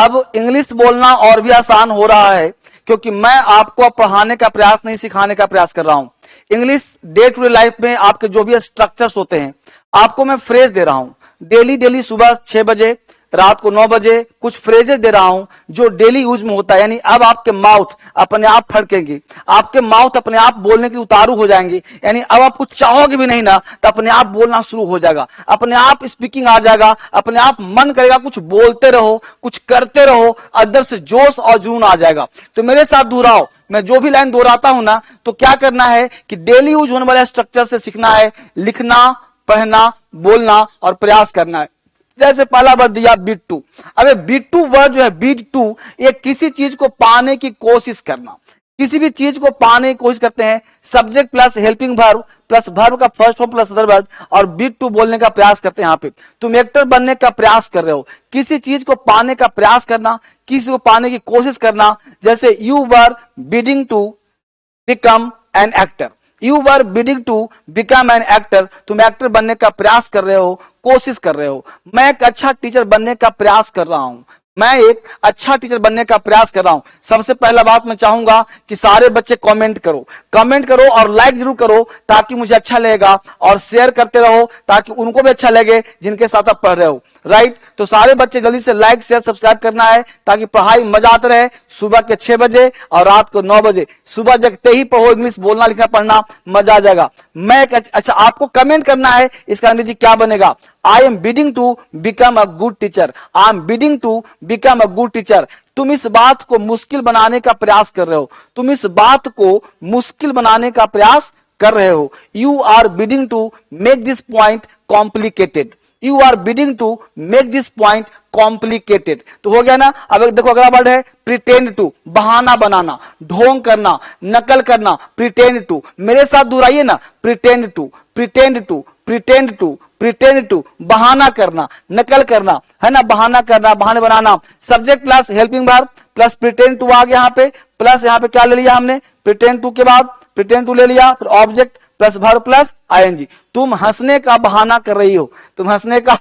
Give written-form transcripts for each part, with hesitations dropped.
अब इंग्लिश बोलना और भी आसान हो रहा है, क्योंकि मैं आपको पढ़ाने का प्रयास नहीं, सिखाने का प्रयास कर रहा हूं। English day to day life में आपके जो भी स्ट्रक्चर्स होते हैं, आपको मैं फ्रेज दे रहा हूं। डेली सुबह 6 बजे, रात को 9 बजे कुछ फ्रेजेस दे रहा हूं जो डेली यूज में होता है। यानी अब आपके माउथ अपने आप फड़केंगे, आपके माउथ अपने आप बोलने के उतारू हो जाएंगे। यानी अब आप कुछ चाहोगे भी नहीं ना, तो अपने आप बोलना शुरू हो जाएगा, अपने आप स्पीकिंग आ जाएगा, अपने आप मन करेगा कुछ बोलते रहो, कुछ करते रहो, अंदर से जोश और जुनून आ जाएगा। तो मेरे साथ दोहराओ, मैं जो भी लाइन दोहराता हूं ना, तो क्या करना है कि डेली यूज होने वाले स्ट्रक्चर से सीखना है, लिखना, पढ़ना, बोलना और प्रयास करना है। जैसे पहला वर्ड दिया बीट टू। अबे बीट टू वर्ड जो है, बीट टू, ये किसी चीज को पाने की कोशिश करना, किसी भी चीज को पाने की कोशिश करते हैं। Subject plus helping verb plus verb का first form plus other word और बीट टू बोलने का प्रयास करते हैं। यहां पे तुम एक्टर बनने का प्रयास कर रहे हो, किसी चीज को पाने का प्रयास करना, किसी को पाने की कोशिश करना। जैसे you were bidding to become an actor, you were bidding to become an actor, तुम एक्टर बनने का प्रयास कर रहे हो, कोशिश कर रहे हो। मैं एक अच्छा टीचर बनने का प्रयास कर रहा हूं, मैं एक अच्छा टीचर बनने का प्रयास कर रहा हूं। सबसे पहला बात मैं चाहूंगा कि सारे बच्चे कमेंट करो, कमेंट करो और लाइक जरूर करो, ताकि मुझे अच्छा लगेगा, और शेयर करते रहो ताकि उनको भी अच्छा लगे जिनके साथ आप पढ़ रहे हो। राइट, तो सारे बच्चे जल्दी से लाइक शेयर सब्सक्राइब करना है, ताकि पढ़ाई मजा आता रहे। सुबह के 6 बजे और रात को 9 बजे, सुबह जगते ही पढ़ो, इंग्लिश बोलना लिखना पढ़ना मजा आ जाएगा। मैं अच्छा, आपको कमेंट करना है इसका अंग्रेजी क्या बनेगा। I am bidding to become a good teacher, I am bidding to become a good teacher. तुम इस बात को मुश्किल बनाने का प्रयास कर रहे हो, तुम इस बात को मुश्किल बनाने का प्रयास कर रहे हो। You are bidding to make this point complicated, you are bidding to make this point complicated. तो हो गया ना। अब देखो अगला वर्ड है प्रिटेंड टू, बहाना बनाना, ढोंग करना, नकल करना। प्रिटेंड टू, मेरे साथ दोहराइए ना, pretend to, pretend to, pretend to, pretend to, बहाना करना, नकल करना, है ना, बहाना करना, बहाने बनाना। Subject plus helping verb plus pretend to आ गया यहां पे, प्लस यहां पे क्या ले लिया हमने, प्रिटेंड टू के बाद प्रिटेंड टू ले लिया, फिर object plus verb plus ING. तुम हंसने का बहाना कर रही हो, तुम हंसने का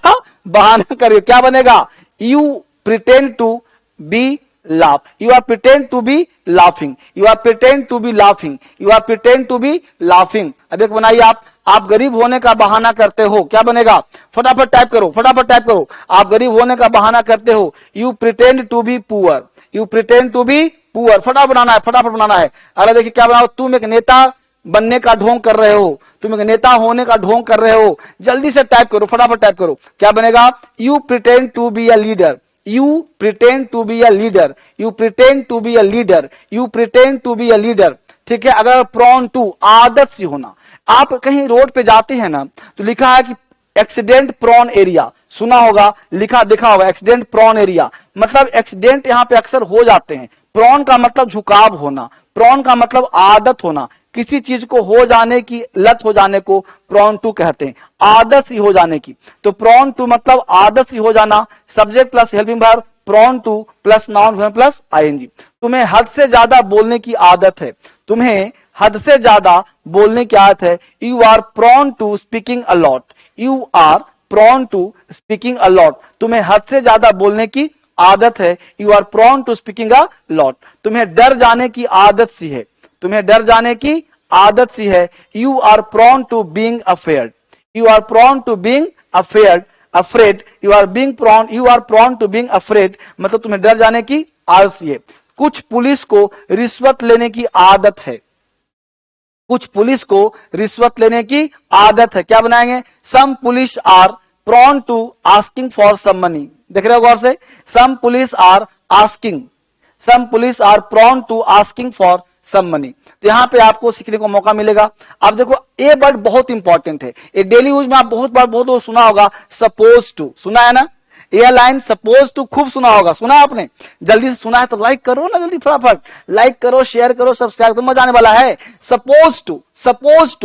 बहाना कर रही हो, क्या बनेगा, you pretend to be laugh, you are pretend to be laughing, you are pretend to be laughing, you are pretend to be laughing. अब एक बनाइए आप गरीब होने का बहाना करते हो, क्या बनेगा, फटाफट टाइप करो, फटाफट टाइप करो। आप गरीब होने का बहाना करते हो, you pretend to be poor, you pretend to be poor. फटाफट बनाना है, फटाफट बनाना है। अरे देखिए क्या बनाओ, तुम एक नेता बनने का ढोंग कर रहे हो, तुम एक नेता होने का ढोंग कर रहे हो। जल्दी से टाइप करो, फटाफट टाइप करो, क्या बनेगा, you pretend to be a leader, you pretend to be a leader, you pretend to be a leader, you pretend to be a leader. ठीक है। अगर प्रॉन टू, आदत सी होना, आप कहीं रोड पे जाते हैं ना, तो लिखा है कि एक्सीडेंट प्रॉन एरिया, सुना होगा, लिखा दिखा होगा एक्सीडेंट प्रॉन एरिया, मतलब एक्सीडेंट यहां पे अक्सर हो जाते हैं। प्रॉन का मतलब झुकाव होना, प्रॉन का मतलब आदत होना, किसी चीज को हो जाने की, लत हो जाने को प्रॉन टू कहते हैं, आदत सी हो जाने की। तो प्रॉन टू मतलब आदत सी हो जाना। Subject plus helping verb prone to plus noun plus ING. तुम्हें हद से ज्यादा बोलने की आदत है, तुम्हें हद से ज्यादा बोलने की आदत है। You are prone to speaking a lot, you are prone to speaking a lot, तुम्हें हद से ज्यादा बोलने की आदत है। You are prone to speaking a lot, तुम्हें डर जाने की आदत सी है, तुम्हें डर जाने की आदत सी है। You are prone to being afraid, you are prone to being afraid, afraid, you are being prone, you are prone to being afraid, मतलब तुम्हें डर जाने की आदत सी है। कुछ पुलिस को रिश्वत लेने की आदत है, कुछ पुलिस को रिश्वत लेने की आदत है, क्या बनाएंगे, some police are prone to asking for some money. देख रहे हो गौर से, some police are asking, some police are prone to asking for some money. तो यहां पे आपको सीखने को मौका मिलेगा। अब देखो ए वर्ड बहुत इंपॉर्टेंट है, ये डेली यूज में आप बहुत बार बहुत सुना होगा, सपोज टू, सुना है ना, ये लाइन सपोज टू खूब सुना होगा, सुना आपने, जल्दी से सुना है तो लाइक करो ना, जल्दी फटाफट लाइक करो, शेयर करो, सब्सक्राइब, तो मजा आने वाला है। सपोज टू, सपोज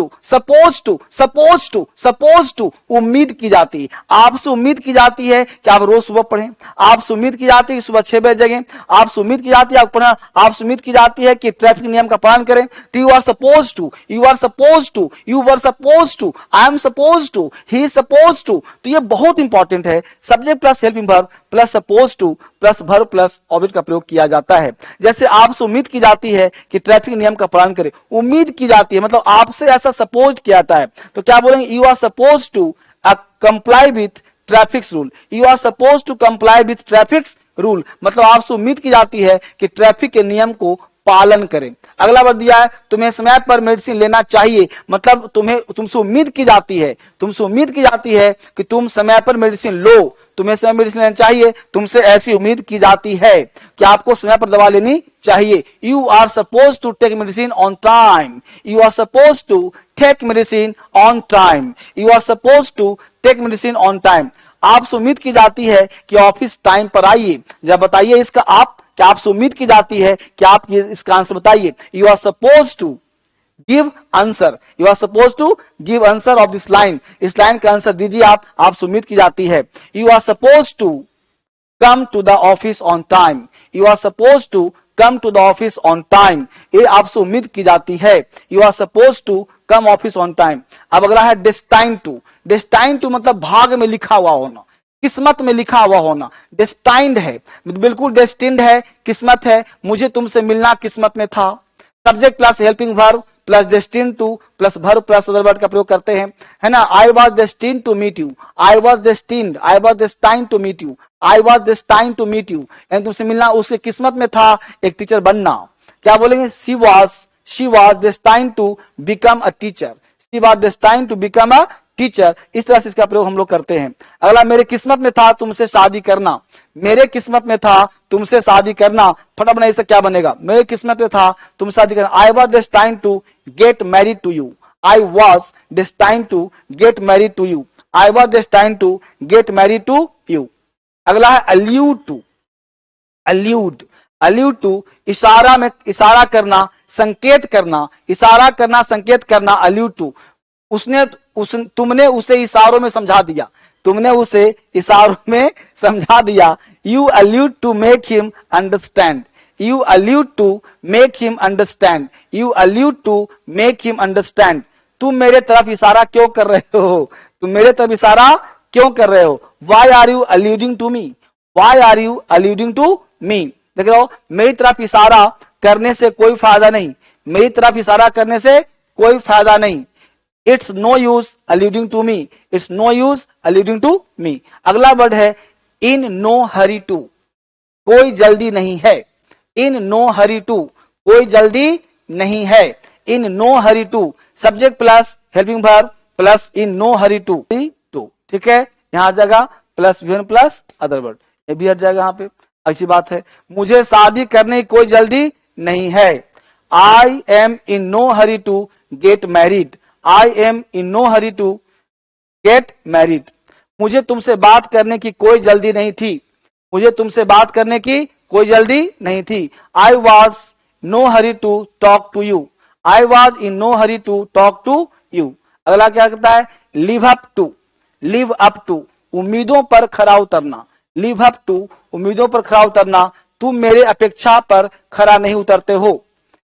टू उम्मीद की जाती है, आपसे उम्मीद की जाती है कि आप रोज सुबह पढ़ें, आपसे उम्मीद की जाती है कि सुबह 6 बजे जगें, आपसे उम्मीद की जाती है आप पढ़ें, आपसे उम्मीद की जाती है कि ट्रैफिक नियम का पालन करें। तो you are suppose to, you are suppose to, you were suppose to, I am suppose to, he is suppose to. तो ये बहुत इंपॉर्टेंट है, subject plus helping verb plus suppose to plus verb plus object का प्रयोग किया जाता है। जैसे आपसे उम्मीद की जाती है कि ट्रैफिक नियम का पालन करें, उम्मीद की जाती है मतलब आपसे ऐसा सपोज किया जाता है, तो क्या बोलेंगे, you are suppose to comply with traffic rule, you are suppose to comply with traffic rule, मतलब आपसे उम्मीद की जाती है कि ट्रैफिक के नियम को पालन करें। अगला वर्ड दिया है, तुम्हें समय पर मेडिसिन लेना चाहिए, मतलब तुमसे उम्मीद की जाती है, तुमसे उम्मीद की जाती है कि तुम समय पर मेडिसिन लो, तुम्हें समय मेडिसिन लेना चाहिए, तुमसे ऐसी उम्मीद की जाती है कि आपको समय पर दवा लेनी चाहिए। You are suppose to take medicine on time, you are suppose to take medicine on time, you are suppose to take medicine on time. आपसे उम्मीद की जाती है कि ऑफिस टाइम पर आइए, जब बताइए इसका आप, क्या आपसे उम्मीद की जाती है कि आप ये इसका आंसर बताइए। You are suppose to give answer, you are suppose to give answer of this line, इस लाइन का आंसर दीजिए आप, आपसे उम्मीद की जाती है। You are suppose to come to the office on time, you are suppose to come to the office on time, ये आपसे उम्मीद की जाती है। You are suppose to come office on time. अब अगला है डेस्टाइन टू, डेस्टाइन टू मतलब भाग में लिखा हुआ होना, किस्मत में लिखा हुआ होना, डेस्टाइंड है, बिल्कुल डेस्टिन्ड है, किस्मत है, मुझे तुमसे मिलना किस्मत में था। Subject plus helping verb plus destined to plus verb plus other word का प्रयोग करते हैं, है ना। I was destined to meet you, I was destined, I was destined to meet you, I was destined to meet you, यानी तुमसे मिलना उसके किस्मत में था एक टीचर बनना। क्या बोलेंगे, she was destined to become a teacher, she was destined to become a teacher, इस तरह से इसका प्रयोग हम लोग करते हैं। अगला, मेरे किस्मत में था तुमसे शादी करना, मेरे किस्मत में था तुमसे शादी करना, फटाफट इससे क्या बनेगा, मेरे किस्मत में था तुमसे शादी करना। I was destined to get married to you, I was destined to get married to you, I was destined to get married to you. अगला है अल्यूड टू, अल्यूड टू इशारा में, इशारा करना, संकेत करना, इशारा करना, संकेत करना, अल्यूड टू। तुमने उसे इशारों में समझा दिया, तुमने उसे इशारों में समझा दिया। You allude to make him understand, you allude to make him understand, you allude to make him understand. तुम मेरे तरफ इशारा क्यों कर रहे हो, तुम मेरे तरफ इशारा क्यों कर रहे हो। Why are you alluding to me, why are you alluding to me. देख रहे हो, मेरी तरफ इशारा करने से कोई फायदा नहीं, मेरी तरफ इशारा करने से कोई फायदा नहीं। It's no use alluding to me, it's no use alluding to me. अगला वर्ड है इन नो हरी टू, कोई जल्दी नहीं है, इन नो हरी टू, कोई जल्दी नहीं है, in no hurry to. Subject plus helping verb plus in no hurry to, ठीक है, यहां आ जाएगा plus VN plus other word, ये भी हट जाएगा यहां पे। अच्छी बात है, मुझे शादी करने की कोई जल्दी नहीं है। I am in no hurry to get married, I am in no hurry to get married. मुझे तुमसे बात करने की कोई जल्दी नहीं थी, मुझे तुमसे बात करने की कोई जल्दी नहीं थी। I was no hurry to talk to you, I was in no hurry to talk to you. अगला क्या कहता है, live up to, live up to उम्मीदों पर खरा उतरना, लिव अप टू उम्मीदों पर खरा उतरना। तुम मेरे अपेक्षा पर खरा नहीं उतरते हो।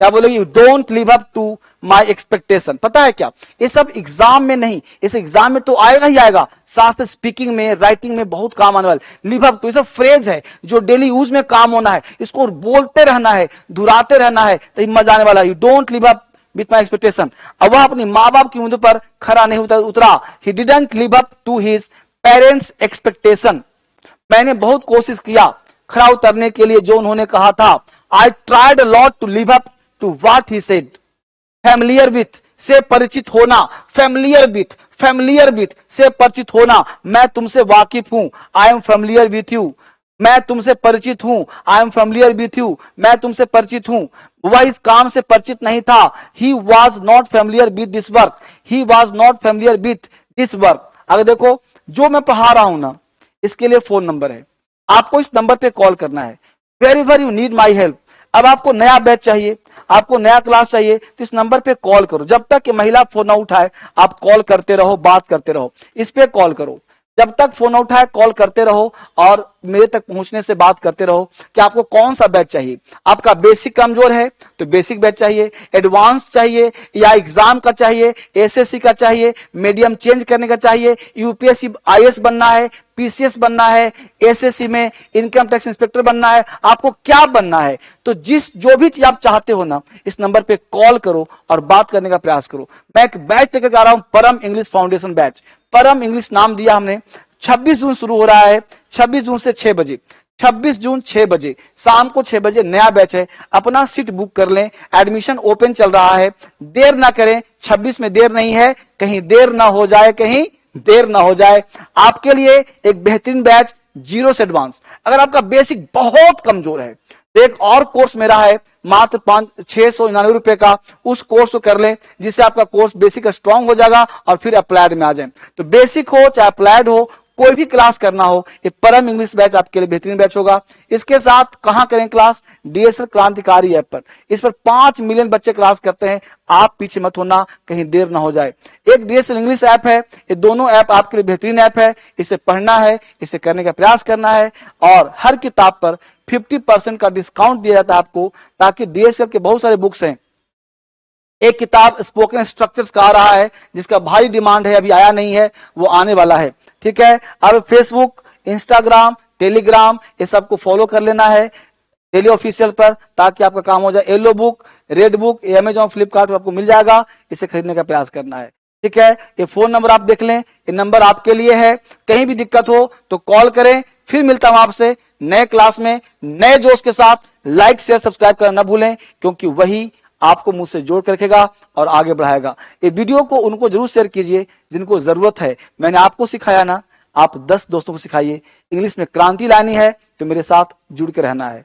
क्या बोलेगी, you don't live up to my expectation. पता है क्या, ये सब एग्जाम में नहीं, इस एग्जाम में तो आएगा ही आएगा, साथ में स्पीकिंग में, राइटिंग में बहुत काम आने वाला। लिव अप टू ये सब फ्रेज है जो डेली यूज में काम होना है, इसको बोलते रहना है, दुहराते रहना है, तो मजा आने वाला है। You don't live up with my expectation. अब वह अपनी माँ बाप की उम्मीदों पर खरा नहीं उतरा। He didn't live up to his parents expectation. मैंने बहुत कोशिश किया खरा उतरने के लिए जो उन्होंने कहा था। I tried a lot to live up to what he said. Familiar with से परिचित होना, फैमिलियर विथ से परिचित होना, मैं तुमसे वाकिफ हूं, I am familiar with you. मैं तुमसे परिचित हूं, I am familiar with you, मैं तुमसे परिचित हूं। वह इस काम से परिचित नहीं था। He was not familiar with this work, he was not familiar with this work. अगर देखो, जो मैं पढ़ा रहा हूं ना, इसके लिए फोन नंबर है, आपको इस नंबर पे कॉल करना है। Wherever you need my help. अब आपको नया बैच चाहिए, आपको नया क्लास चाहिए तो इस नंबर पे कॉल करो। जब तक कि महिला फोन ना उठाए आप कॉल करते रहो, बात करते रहो, इस पे कॉल करो। जब तक फोन उठाए कॉल करते रहो और मेरे तक पहुंचने से बात करते रहो कि आपको कौन सा बैच चाहिए। आपका बेसिक कमजोर है तो बेसिक बैच चाहिए, एडवांस चाहिए या एग्जाम का चाहिए, एसएससी का चाहिए, मीडियम चेंज करने का चाहिए, यूपीएससी आईएएस बनना है, पीसीएस बनना है, एसएससी में इनकम टैक्स इंस्पेक्टर बनना है, आपको क्या बनना है तो जो भी चीज आप चाहते हो ना, इस नंबर पे कॉल करो और बात करने का प्रयास करो। मैं एक बैच लेकर आ रहा हूं, परम इंग्लिश फाउंडेशन बैच। परम इंग्लिश नाम दिया हमने। 26 जून शुरू हो रहा है, 26 जून से 6 बजे, 26 जून 6 बजे शाम को 6 बजे नया बैच है। अपना सीट बुक कर लें, एडमिशन ओपन चल रहा है, देर ना करें। 26 में देर नहीं है, कहीं देर ना हो जाए, कहीं देर ना हो जाए। आपके लिए एक बेहतरीन बैच, जीरो से एडवांस। अगर आपका बेसिक बहुत कमजोर है तो एक और कोर्स मेरा है मात्र 699 रुपए का, उस कोर्स को कर लें जिससे आपका कोर्स बेसिक स्ट्रांग हो जाएगा और फिर अप्लाइड में आ जाए। तो बेसिक हो चाहे अप्लाइड हो, कोई भी क्लास करना हो, ये परम इंग्लिश बैच आपके लिए बेहतरीन बैच होगा। इसके साथ कहां करें क्लास? डीएसएल क्रांतिकारी ऐप पर। इस पर 5 मिलियन बच्चे क्लास करते हैं। आप पीछे मत होना, कहीं देर ना हो जाए। एक डीएसएल इंग्लिश ऐप है, ये दोनों ऐप आपके लिए बेहतरीन ऐप है। इसे पढ़ना है, इसे करने का प्रयास करना है और हर किताब पर 50% का डिस्काउंट दिया जाता है आपको, ताकि डीएसएल के बहुत सारे बुक्स हैं। एक किताब स्पोकन स्ट्रक्चर्स का आ रहा है जिसका भारी डिमांड है, अभी आया नहीं है, वो आने वाला है। ठीक है, अब फेसबुक, इंस्टाग्राम, टेलीग्राम ये सबको फॉलो कर लेना है डेली ऑफिशियल पर, ताकि आपका काम हो जाए। Yellow book, red book Amazon Flipkart पर आपको मिल जाएगा, इसे खरीदने का प्रयास करना है। ठीक है, ये फोन नंबर आप देख लें, ये नंबर आपके लिए है। कहीं भी दिक्कत हो तो कॉल करें। फिर मिलता हूं आपसे नए क्लास में नए जोश के साथ। लाइक शेयर सब्सक्राइब करना ना भूलें, क्योंकि वही आपको मुझसे जोड़ कर रखेगा और आगे बढ़ाएगा। ये वीडियो को उनको जरूर शेयर कीजिए जिनको जरूरत है। मैंने आपको सिखाया ना, आप 10 दोस्तों को सिखाइए। इंग्लिश में क्रांति लानी है तो मेरे साथ जुड़ के रहना है।